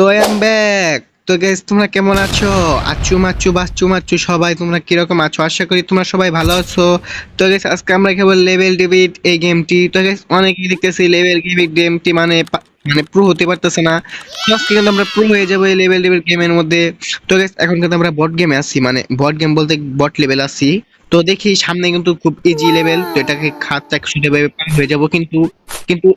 তো I am back. তো guys তোমরা কেমন আছো? আচ্ছু মাচ্ছু বাচ্চু মাচ্ছু সবাই তোমরা কিরকম আছো? আশা করি তোমরা সবাই ভালো আছো। তো গাইস আজকে আমরা খেলবো লেভেল ডিবিট এই গেমটি। তো গাইস অনেকেই দেখতেছি লেভেল ডিবিট গেমটি মানে প্রো হতে পারতেছে না। তো আজকে কিন্তু আমরা প্রো হয়ে যাবো এই লেভেল ডিবিট গেমের মধ্যে। তো গাইস এখন কিন্তু আমরা বট গেমে আছি, মানে বট গেম বলতে বট লেভেল আছি। তো দেখি সামনে কিন্তু খুব ইজি লেভেল, তো এটাকে খাত একসাথে ভাবে পার হয়ে যাবো, কিন্তু কিন্তু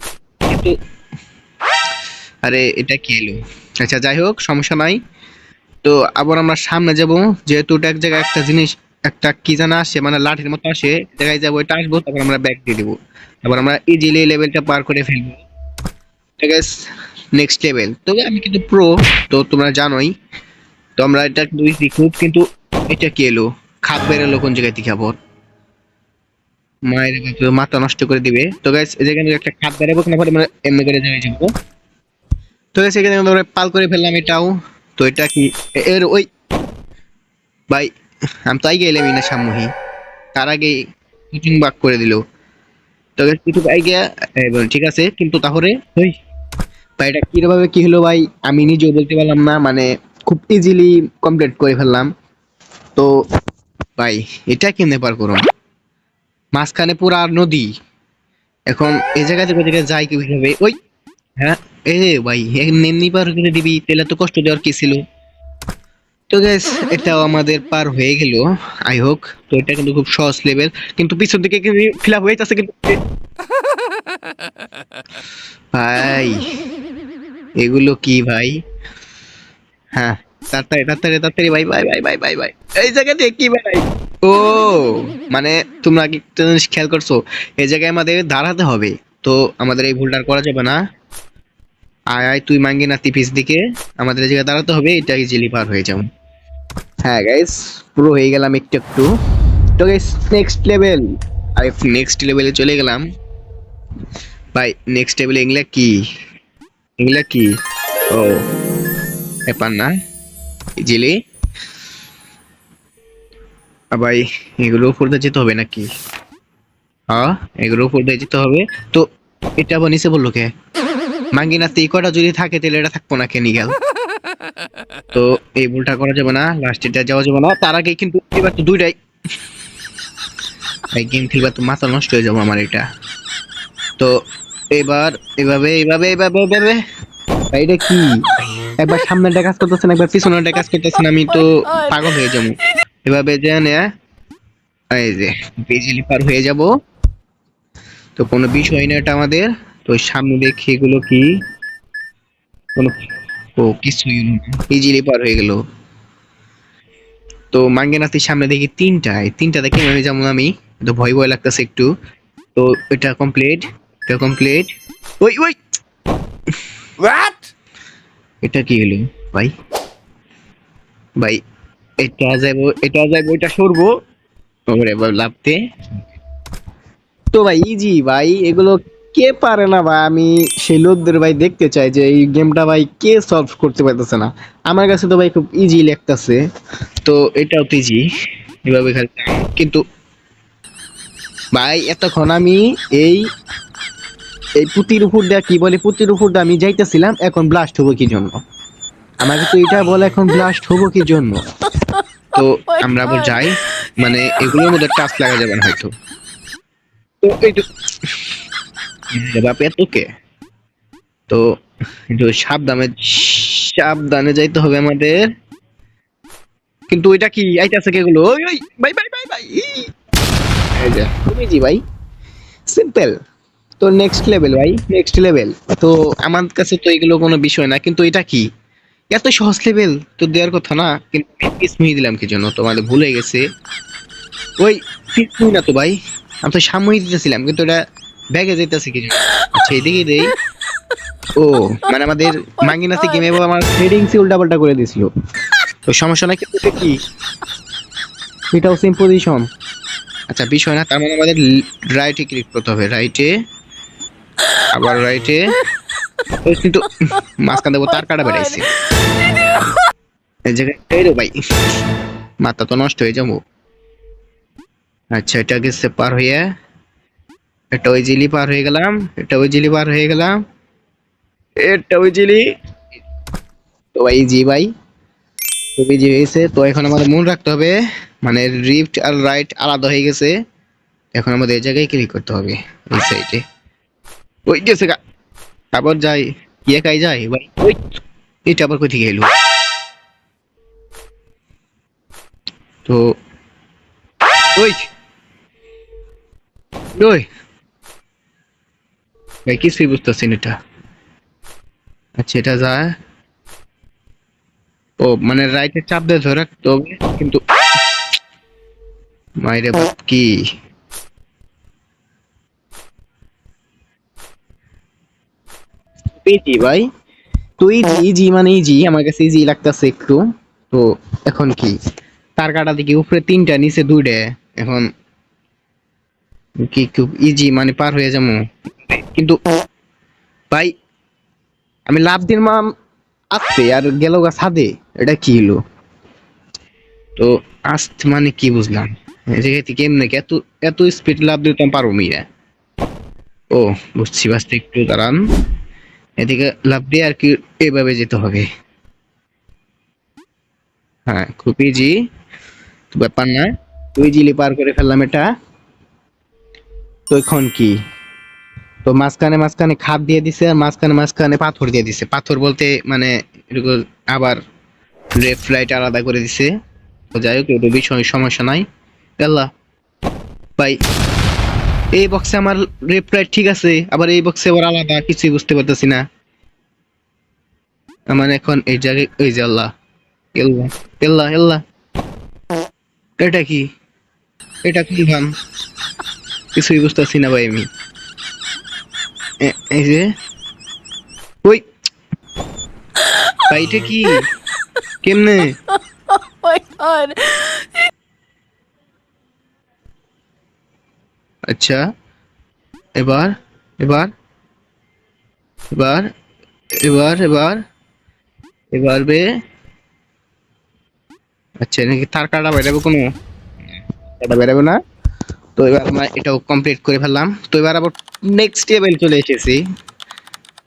আরে এটা কি এলো? আচ্ছা যাই হোক, সমস্যা নাই। তো আবার আমরা সামনে যাব, যেহেতু ওটা এক জায়গায় একটা জিনিস, একটা কি জানা আসে, মানে লাঠির মতো আসে, জায়গায় যাবো, এটা আসবো, তারপর আমরা ব্যাক দিয়ে দিব, তারপর আমরা ইজিলি লেভেলটা পার করে ফেলবো। ঠিক আছে, নেক্সট লেভেল। তবে আমি কিন্তু প্রো, তো তোমরা জানোই। তো আমরা এটা দুই খুব, কিন্তু এটা কি এলো? খাপ বেরোলো কোন জায়গায় থেকে আবার? মায়ের বাপরে, মাথা নষ্ট করে দিবে। তো গাইস এই জায়গায় আমি একটা খাপ বেরোবো কিনা, পরে আমরা এমনি করে যাই যাবো। তো গাইস এখানে আমরা পাল করে ফেললাম এটাও। তো এটা কি এর ওই ভাই, আমি তো আগে এলামই না সামুহি, তার আগে শুটিং বাক করে দিল। তো কিছু আইডিয়া ঠিক আছে, কিন্তু তাহলে ওই ভাই এটা কিভাবে কি হলো ভাই, আমি নিজেও বলতে পারলাম না, মানে খুব ইজিলি কমপ্লিট করে ফেললাম। তো ভাই এটা কেমনে পার করুন? মাঝখানে পুরা নদী, এখন এই জায়গা থেকে ওই জায়গায় যাই কিভাবে ওই? হ্যাঁ, এ ভাই এমনি পার করে দিবি, তাহলে তো কষ্ট দেওয়ার কি ছিল? তো গাইস এটাও আমাদের পার হয়ে গেল, আই হোক। তো এটা কিন্তু খুব সহজ লেভেল, কিন্তু পিছন দিকে ফিল আপ হয়ে যাচ্ছে কিন্তু। ভাই এগুলো কি ভাই? হ্যাঁ, তাড়াতাড়ি তাড়াতাড়ি তাড়াতাড়ি ভাই ভাই ভাই ভাই ভাই ভাই, এই জায়গা দিয়ে কি ভাই? ও মানে তোমরা কি একটা জিনিস খেয়াল করছো? এই জায়গায় আমাদের দাঁড়াতে হবে। তো আমাদের এই ভুলটা আর করা যাবে না। আয় আয় তুই মাঙ্গি না তিপিস দিকে, আমাদের এই জায়গায় দাঁড়াতে হবে, এটা ইজিলি পার হয়ে যাও। হ্যাঁ গাইস, পুরো হয়ে গেলাম একটু একটু। তো গাইস নেক্সট লেভেল, আর নেক্সট লেভেলে চলে গেলাম ভাই। নেক্সট লেভেলে এগুলা কি? এগুলা কি? ও ব্যাপার না, ইজিলি ভাই। এগুলো উপর দিয়ে যেতে হবে নাকি? হ্যাঁ, এগুলো উপর দিয়ে যেতে হবে। তো এটা আবার নিচে বললো কে? মাঙ্গি নাতি কটা যদি থাকে তাহলে এটা থাকবো না, কেনি গেল? তো এই ভুলটা করা যাবে না, লাস্ট এটা যাওয়া যাবে না, তার আগে কিন্তু এবার তো দুইটাই এই গেম খেলবার তো মাথা নষ্ট হয়ে যাবো আমার এটা। তো এবার এভাবে এভাবে এভাবে এভাবে ভাই, এটা কি? একবার সামনেটা কাজ করতেছেন, একবার পিছনেটা কাজ করতেছেন, আমি তো পাগল হয়ে যাবো। এভাবে যে এই যে ইজিলি পার হয়ে যাব। তো কোনো বিষয় না এটা আমাদের। তো সামনে দেখি এগুলো কি? কোনো, ও কিছুই ইজিলি পার হয়ে গেল। তো মাঙ্গেনাতির সামনে দেখি তিনটা, এই তিনটা দেখে আমি যেমন আমি তো ভয় ভয় লাগতেছে একটু। তো এটা কমপ্লিট, এটা কমপ্লিট। ওই ওই What? এটা কি হলো ভাই? ভাই এটা যাইবো এটা সরবো, ওরে ভাই লাভতে। তো ভাই ইজি ভাই, এগুলো কে পারে না ভাই? আমি সেই লোকদের ভাই দেখতে চাই যে এই গেমটা ভাই কে সলভ করতে পারতেছে না। আমার কাছে তো ভাই খুব ইজি লাগতেছে। তো এটাও তো ইজি, এভাবে খেলতে। কিন্তু ভাই এতক্ষণ আমি এই এই পুতির উপর দিয়ে, কি বলে, পুতির উপর দিয়ে আমি যাইতেছিলাম, এখন ব্লাস্ট হবো কি জন্য? আমাকে তো এটা বলে এখন ব্লাস্ট হবো কি জন্য? তো Oh my আমরা আবার god. যাই, মানে এগুলোর মধ্যে টাচ লাগা যাবে না হয়তো। তো এই তো বাপে তোকে, তো একটু সাবধানে সাবধানে যাইতে হবে আমাদের। কিন্তু ওইটা কি আইতাছে কে গুলো? ওই ওই ভাই ভাই ভাই ভাই এই যে তুমি জি ভাই, সিম্পল। তো নেক্সট লেভেল ভাই, নেক্সট লেভেল। তো আমার কাছে তো এগুলো কোনো বিষয় না, কিন্তু এটা কি? এত সহজ লেভেল তো দেওয়ার কথা না, কিন্তু স্মুই দিলাম কি জন্য? তোমাদের ভুলে গেছে ওই স্মুই না তো ভাই, আমি তো সাময়িক দিতেছিলাম, কিন্তু এটা ব্যাগে যাইতেছে কি জন্য? আচ্ছা এদিকে দেই। ও মানে আমাদের Oh my মাঙ্গিনাতে god. গেমে আমার সেটিংসই উল্টাপাল্টা করে দিছিল। তো সমস্যা নাই, কিন্তু এটা কি? এটাও সেম পজিশন। আচ্ছা বিষয় না, তার মানে আমাদের রাইটে ক্লিক করতে হবে, রাইটে, আবার রাইটে। কিন্তু মাঝখান দেবো, Oh তার কাটা god. বেড়াইছে এই জায়গায়। এই রে ভাই, মাথা তো নষ্ট হয়ে যাবো। আচ্ছা এটা গেছে পার হইয়া, এটা ওই জিলি পার হয়ে গেলাম, এটা ওই জিলি পার হয়ে গেলাম, এটা ওই জিলি। তো ভাই জি ভাই, খুবই জি হয়েছে। তো এখন আমাদের মনে রাখতে হবে মানে রিফট আর রাইট আলাদা হয়ে গেছে। এখন আমাদের এই জায়গায় ক্লিক করতে হবে, এই সাইডে। ওই গেছে গা, আবার যাই, কি একাই যাই ভাই? ওই, এটা আবার কোথেকে এলো? তো ওই ওই ভাই, কিছুই বুঝতেছি না এটা। আচ্ছা, এটা যায়। ও মানে রাইটে চাপ দিয়ে ধরে রাখতে হবে, কিন্তু মাইরে বাপ কি! পেয়েছি ভাই। তো ইজি মানে ইজি, আমার কাছে ইজি লাগতেছে একটু। তো এখন কি, তার কাটা দিকে উপরে তিনটা নিচে দুইটা, এখন কি খুব ইজি মানে পার হয়ে যাবো। কিন্তু ভাই, আমি লাভ দিলাম আসতে আর গেল গা ছাদে, এটা কি হলো? তো আসতে মানে কি বুঝলাম, এই জায়গা থেকে কেমনে কি এত এত স্পিড লাভ দিতাম পারো মিয়া? ও, বুঝছি, বাসতে একটু দাঁড়ান। এদিকে লাভ দিয়ে আর কি এভাবে যেতে হবে। হ্যাঁ, খুব ইজি, ব্যাপার না। তো ইজিলি পার করে ফেললাম এটা। তো এখন কি, তো মাঝখানে মাঝখানে খাদ দিয়ে দিছে আর মাঝখানে মাঝখানে পাথর দিয়ে দিছে। পাথর বলতে মানে এরকম আবার লেফট রাইট আলাদা করে দিছে। তো যাই হোক, এটা বিষয় সমস্যা নাই। আল্লাহ ভাই, এই বক্সে আমার লেফট রাইট ঠিক আছে, আবার এই বক্সে আবার আলাদা, কিছুই বুঝতে পারতেছি না। আমার এখন এই জায়গায় ওই যে আল্লাহ, আল্লাহ, আল্লাহ, আল্লাহ, এটা কি, এটা কোন ধান? কিছুই বুঝতেছি না ভাই আমি। এই যে ওই ভাই, এটা কি, কেমনে? my god. আচ্ছা, এবার এবার এবার এবার এবার এবার বে, আচ্ছা নাকি তার কাটা বেরাবে কোনো? কাটা বেরাবে না। তো এবার আমরা এটাও কমপ্লিট করে ফেললাম। তো এবার আবার নেক্সট লেভেল চলে এসেছি।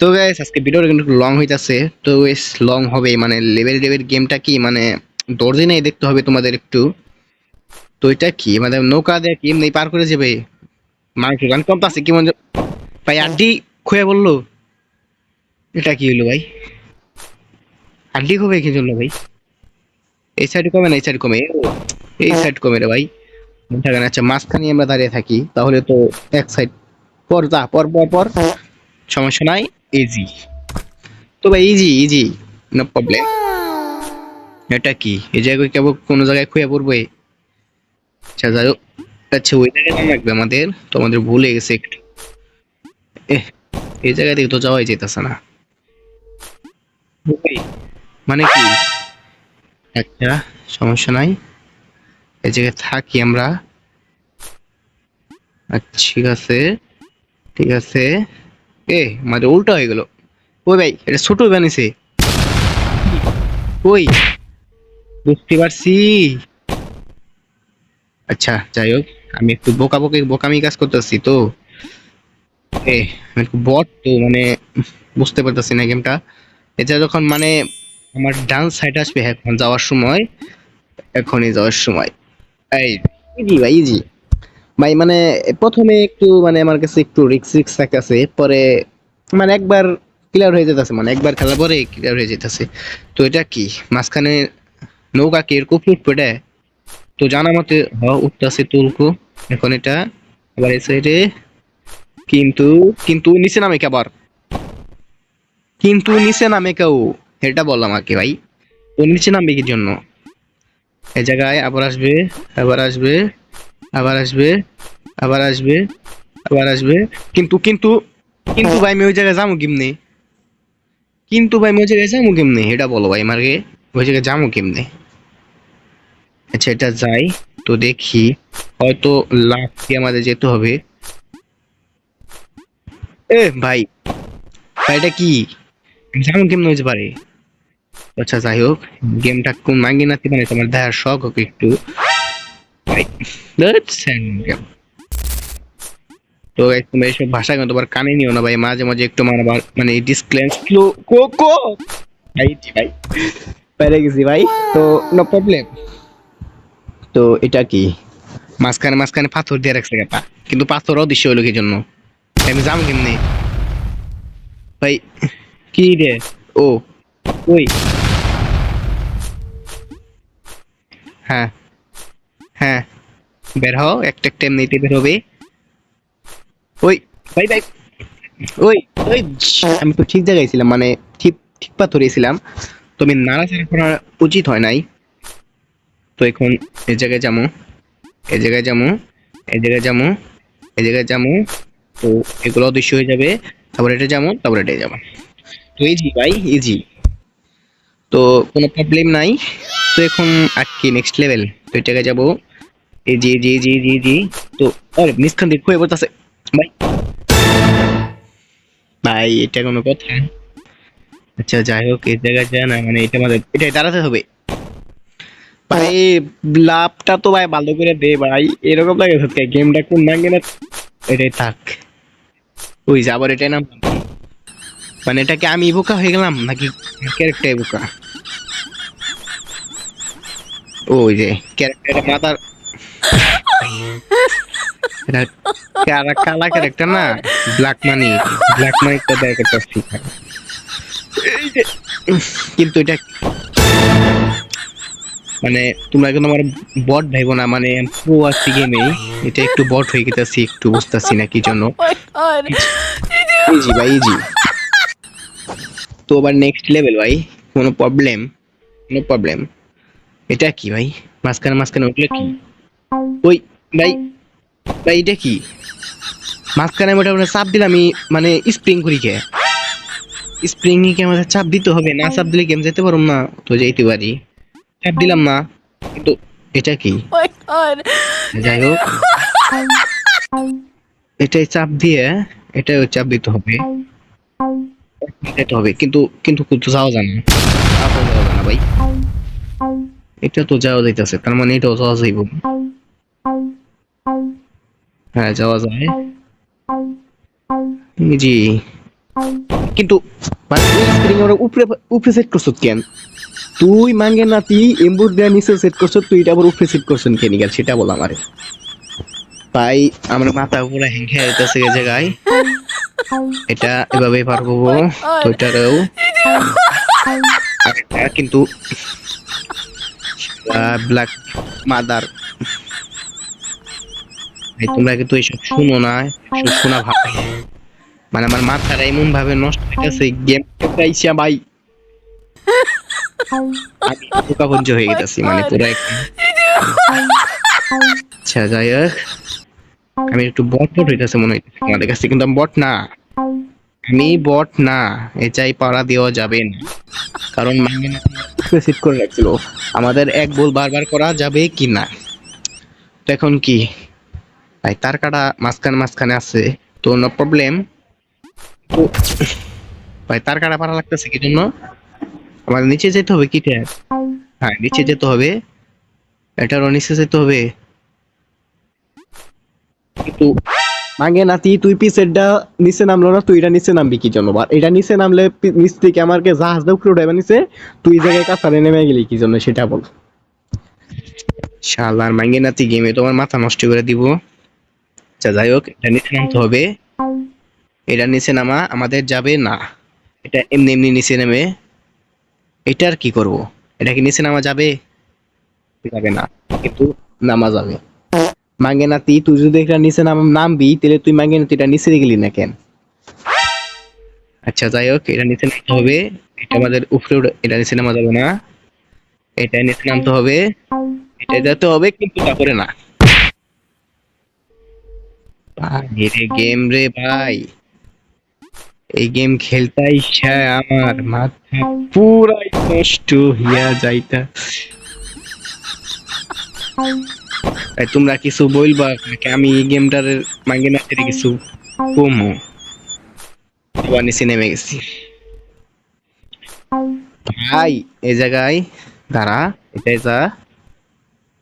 তো গাইস, আজকে ভিডিওটা কিন্তু লং হইতাছে। তো বেশ লং হবে, মানে লেভেল লেভেল গেমটা কি মানে দর্জিনাই দেখতে হবে তোমাদের একটু। তো এটা কি মানে নৌকা দিয়ে কি এমনি পার করে যাবে? মাংস গান কম পাচ্ছে কি মনে, ভাই আড্ডি খুঁয়ে বললো। এটা কি হলো ভাই? আড্ডি খুবে কি জন্য ভাই? এই সাইড কমে না, এই সাইড কমে? ও, এই সাইড কমে রে ভাই। থাকে না। আচ্ছা, মাঝখানে আমরা দাঁড়িয়ে থাকি, তাহলে তো এক সাইড পর যা, পর পর পর, সমস্যা নাই, ইজি। তো ভাই ইজি ইজি, নো প্রবলেম। এটা কি, এই জায়গায় কেবল কোনো জায়গায় খুঁয়ে পড়বে? আচ্ছা যাই হোক। আচ্ছা, ওই জায়গায় নাম রাখবে আমাদের, তো আমাদের ভুলে গেছে একটু। এহ, এই জায়গা থেকে তো যাওয়াই যেতেছে না ভাই, মানে কি? আচ্ছা, সমস্যা নাই, এই জায়গায় থাকি আমরা। আচ্ছা, ঠিক আছে, ঠিক আছে। আমাদের উল্টা হয়ে গেল। ওই ভাই, এটা ছোট বানিয়েছে। ওই, বুঝতে পারছি। আচ্ছা যাই হোক, আমি একটু বোকামি কাজ করতেছি তো। আমি একটু বট তো মানে বুঝতে পারতেছি না গেমটা। এটা যখন মানে আমার ডান সাইড আসবে এখন যাওয়ার সময়, এখনই যাওয়ার সময়। এই, ইজি ভাই ইজি। ভাই মানে প্রথমে একটু মানে আমার কাছে একটু রিক্স রিক্স আছে, পরে মানে একবার ক্লিয়ার হয়ে যেতেছে, মানে একবার খেলার পরে ক্লিয়ার হয়ে যেতেছে। তো এটা কি, মাঝখানে নৌকা কি এরকম ফুটফুটে? তো জানা মতে উঠতেছে তুলকু। এখন এটা আবার এই সাইডে, কিন্তু কিন্তু নিচে নামে কে আবার? কিন্তু নিচে নামে কেউ, এটা বল আমাকে ভাই। তো নিচে নামবে কি জন্য? এই জায়গায় আবার আসবে, আবার আসবে, আবার আসবে, আবার আসবে, আবার আসবে। কিন্তু কিন্তু কিন্তু ভাই, আমি ওই জায়গায় যাবো কেমনে? কিন্তু ভাই, আমি ওই জায়গায় যাবো কেমনে এটা বলো ভাই আমাকে। ওই জায়গায় যাবো কেমনে? আচ্ছা, এটা যাই। তো দেখি, হয়তো লাফ দিয়ে আমাদের যেতে হবে। ভাই, ভাই এটা কি, যেমন কেমন হয়েছে পারে? আচ্ছা যাই হোক, গেমটা কোন মাঙ্গি নাতি মানে তোমার দেখার শখ হোক একটু ভাই। ধ্যাৎ, স্যান্ড গেম। তো তোমরা এইসব ভাষা কিন্তু তোমার কানে নিও না ভাই, মাঝে মাঝে একটু মানে মানে ডিসক্লেম কোকো। ভাই জি ভাই পেরে গেছি ভাই। তো নো প্রবলেম। তো এটা কি মাঝখানে মাঝখানে পাথর দিয়ে রাখছে একটা, কিন্তু পাথর অদৃশ্য হলো কি জন্য? আমি যাবো কেমনি ভাই? কি রে? ও ওই হ্যাঁ হ্যাঁ, বের হও, একটা একটা এমনিতে বের হবে। ওই ভাই ভাই, ওই ওই আমি তো ঠিক জায়গায় ছিলাম, মানে ঠিক ঠিক পাথরে ছিলাম। তুমি নাড়াচাড়া করা উচিত হয় নাই। তো এখন এই জায়গায় যাবো, এই জায়গায় যাবো, এই জায়গায় যাবো, এই জায়গায় যাবো। তো এগুলো অদৃশ্য হয়ে যাবে। তারপর এটা যাবো, তারপর এটা যাবো। তো ইজি ভাই, ইজি। তো কোনো প্রবলেম নাই। তো এখন আর কি নেক্সট লেভেল। তো এই জায়গায় যাবো। এই জি জি জি জি জি। তো আরে নিষ্কান দেখো এবার আছে ভাই। ভাই এটা কোনো কথা? আচ্ছা যাই হোক, এই জায়গায় যা না, মানে এটা আমাদের এটাই দাঁড়াতে হবে ভাই। লাভটা তো ভাই ভালো করে দে ভাই, এরকম লাগে সত্যি গেমটা কোন নাঙ্গে না। এটাই থাক। ওই যে আবার এটাই নাম, মানে এটা কি আমি বোকা হয়ে গেলাম নাকি ক্যারেক্টার বোকা? ওই যে ক্যারেক্টার মাথার, এটা কালা my ক্যারেক্টার না, god. Black money, black money তো দেয় করতেছি। এই যে কিন্তু এটা মানে তোমরা কিন্তু আমার বট ভাইবো না, মানে প্রো আছি গেমে, এটা একটু বট হয়ে গেছে, একটু বুঝতেছি না কি জন্য। Oh my god. ইজি ভাই ইজি। তো আবার নেক্সট লেভেল ভাই, কোনো প্রবলেম? No problem. এটা কি ভাই? মাঝখানে মাঝখানে উঠলে কি? ওই ভাই, ভাই এটা কি? মাঝখানে মোটামুটি চাপ দিলে আমি মানে স্প্রিং করি কে? স্প্রিং কি আমাদের চাপ দিতে হবে? না চাপ দিলে গেম যেতে পারুম না? তো যেতে পারি, চাপ দিলাম না, কিন্তু এটা কি? Oh my god. যাই হোক, এটাই চাপ দিয়ে এটাও চাপ দিতে হবে, দিতে হবে, কিন্তু কিন্তু কিন্তু যাওয়া যায় না, তারপর যাওয়া যায় না ভাই। এটা তো যাওয়া যাইতেছে, তার মানে এটাও যাওয়া যাইব। হ্যাঁ যাওয়া যায়, জি। কিন্তু মানে ওই স্প্রিং এর উপরে উপরে সেট করছ কেন? তুই মাঙ্গে না তুই এমবুর দেয়া নিচে সেট করছ, তুই এটা আবার উপরে সেট করছ কেন গেল সেটা বল আমারে ভাই। আমার মাথা পুরো হ্যাং খেয়ে যাইতেছে এই জায়গায়। এটা এভাবে পারবো। Oh my তো god. এটারও আরেকটা কিন্তু ব্ল্যাক মাদার, তোমরা কিন্তু এইসব শুনো না, এসব শোনা ভালো। মানে আমার মাথাটা এমন ভাবে নষ্ট হইতেছে গেম খেলতে ভাই, আমি বোকাপঞ্জ Oh হয়ে my গেছি মানে god. পুরো একদম। আচ্ছা যাই হোক, আমি একটু বট বট হইতেছে মনে হইতেছে আমাদের কাছে, কিন্তু আমি বট না, আমি বট না। এটাই পাড়া দেওয়া যাবে না, কারণ মাঙ্গেনা সেট করে রাখছিল আমাদের এক বল বারবার করা যাবে কি না। তো এখন কি ভাই, তার কাটা মাঝখানে মাঝখানে আছে, তো নো প্রবলেম। তো ভাই তার কাটা পারা লাগতেছে কি জন্য? আমাদের নিচে যেতে হবে কি ট্যাব? হ্যাঁ নিচে যেতে হবে, এটারও নিচে যেতে হবে। কিন্তু মাঙ্গে নাতি তুই পিছেরটা নিচে নামলো না, তুই এটা নিচে নামবি কি জন্য? বা এটা নিচে নামলে নিচ থেকে আমাকে জাহাজ দিয়ে উপরে উঠাইবা নিচে, তুই জায়গায় কাছারে নেমে গেলি কি জন্য সেটা বল। শালার মাঙ্গে নাতি গেমে তোমার মাথা নষ্ট করে দিব। আচ্ছা যাই হোক, এটা নিচে নামতে হবে, এটা নিচে নামা আমাদের যাবে না, এটা এমনি এমনি নিচে নেমে। এটা আর কি করব? এটা কি নিচে নামা যাবে? যাবে না, কিন্তু নামা যাবে। মাঙ্গে নাতি তুই যদি এটা নিচে নামবি, তাহলে তুই মাঙ্গে নাতি এটা নিচে গেলি না কেন? আচ্ছা যাই হোক, এটা নিচে নামতে হবে, এটা আমাদের উপরে এটা নিচে নামা যাবে না, এটা নিচে নামতে হবে, এটা যেতে হবে, কিন্তু তারপরে না। ভাই রে গেম রে ভাই, এই গেম খেলতে ইচ্ছা আমার মাথা পুরাই নষ্ট হইয়া যাইতা। তাই তোমরা কিছু বলবা নাকি আমি এই গেমটার মাঙ্গে না থেকে কিছু কমো? আবার নিচে নেমে গেছি ভাই, এই জায়গায় দাঁড়া, এটাই যা,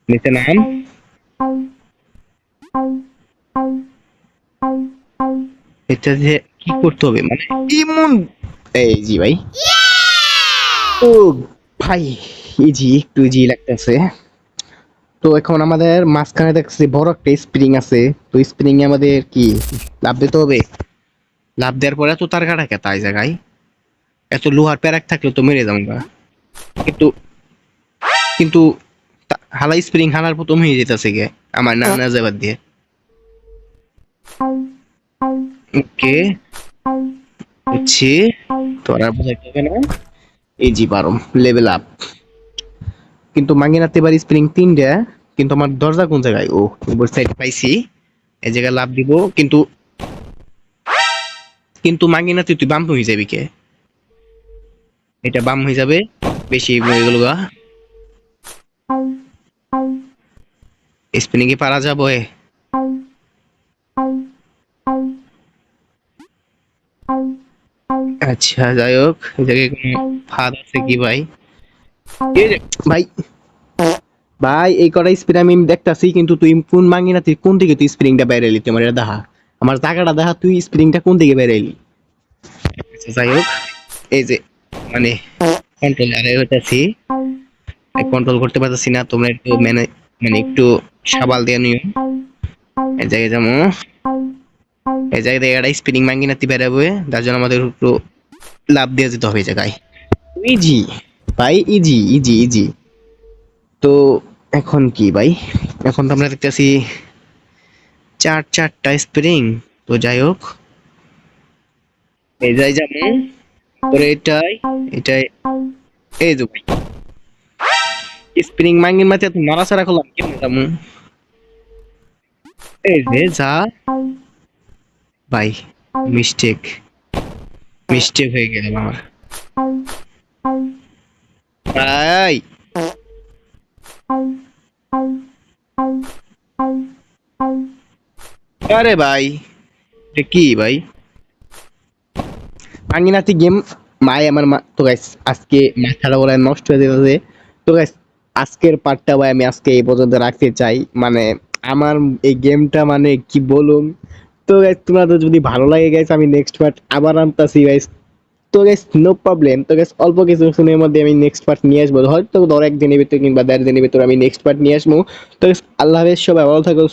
নিচে নাম। এটা যে কি করতে হবে মানে এমন, এই জি ভাই ও ভাই, ইজি, একটু ইজি লাগতেছে। তো এখন আমাদের মাঝখানে দেখছি বড় একটা স্প্রিং আছে। তো স্প্রিং এ আমাদের কি লাভ দিতে হবে? লাভ দেওয়ার পরে তো তার কাটা কেতা এই জায়গায় এত লোহার প্যারাক থাকলে তো মেরে যাবো গা। কিন্তু কিন্তু হালাই স্প্রিং হালার প্রথম হয়ে যেতেছে গে আমার না না যাবার দিয়ে। ওকে, বুঝছি। তোরা বুঝাইতে হবে না, ইজি পারো, লেভেল আপ। কিন্তু মাঙ্গিনাতে এবার স্প্রিং তিনটা, কিন্তু আমার দরজা কোন জায়গায়? ও, উপর সাইড পাইছি, এই জায়গায় লাভ দিব। কিন্তু কিন্তু মাঙ্গিনাতে তুই বাম হয়ে যাবি কে? এটা বাম হয়ে যাবে, বেশি হয়ে গেল গা। স্পিনিং এ পারা যাবে? আচ্ছা, যাই হোক, এই জায়গায় কোনো ফাঁদ আছে কি ভাই? এই যে, ভাই ভাই এই কটা স্প্রিং আমি দেখতাছি, কিন্তু তুই কোন মাঙ্গিনা, তুই কোন দিকে তুই স্প্রিংটা বাইরে এলি? তুই আমার এটা দেখা, আমার জায়গাটা দেখা, তুই স্প্রিংটা কোন দিকে বাইরে এলি? আচ্ছা, যাই হোক, এই যে মানে কন্ট্রোল আরে হইতাছি, কন্ট্রোল করতে পারতেছি না। তোমরা একটু মানে একটু সাবাল দিয়ে নিও। এই জায়গায় যাবো, এই জায়গায় একটা স্পিনিং মাঙ্গিনাতি বেরাবে, তার জন্য আমাদের একটু লাভ দিয়ে যেতে হবে এই জায়গায়। ইজি ভাই, ইজি ইজি ইজি। তো এখন কি ভাই? এখন তো আমরা দেখতেছি চারটা স্প্রিং। তো যাই হোক, এই যাই যাবো, পরে এটাই এই যে ভাই, স্প্রিং মাঙ্গির মাঝে এত নড়াচড়া করলাম কেমনে যাবো? এই যে যা ভাই, মিস্টেক মিস্টেক হয়ে গেল আমার ভাই। আরে ভাই, এটা কি ভাই? আঙ্গিনাতি গেম মাই আমার তো গাইস আজকে মাথাটা ওরা নষ্ট হয়ে যাচ্ছে। তো গাইস আজকের পার্টটা ভাই আমি আজকে এই পর্যন্ত রাখতে চাই। মানে আমার এই গেমটা মানে কি বলুন। তো গাইস তোমাদের যদি ভালো লাগে গাইস, আমি নেক্সট পার্ট আবার আনতাছি গাইস। তো গাইস নো প্রবলেম। তো গাইস অল্প কিছু সময়ের মধ্যে আমি নেক্সট পার্ট নিয়ে আসবো, হয়তো ধর একদিনের ভিতরে কিংবা 1.5 দিনের ভিতরে আমি নেক্সট পার্ট নিয়ে আসবো। তো guys, আল্লাহ হাফেজ, সবাই ভালো থাকো।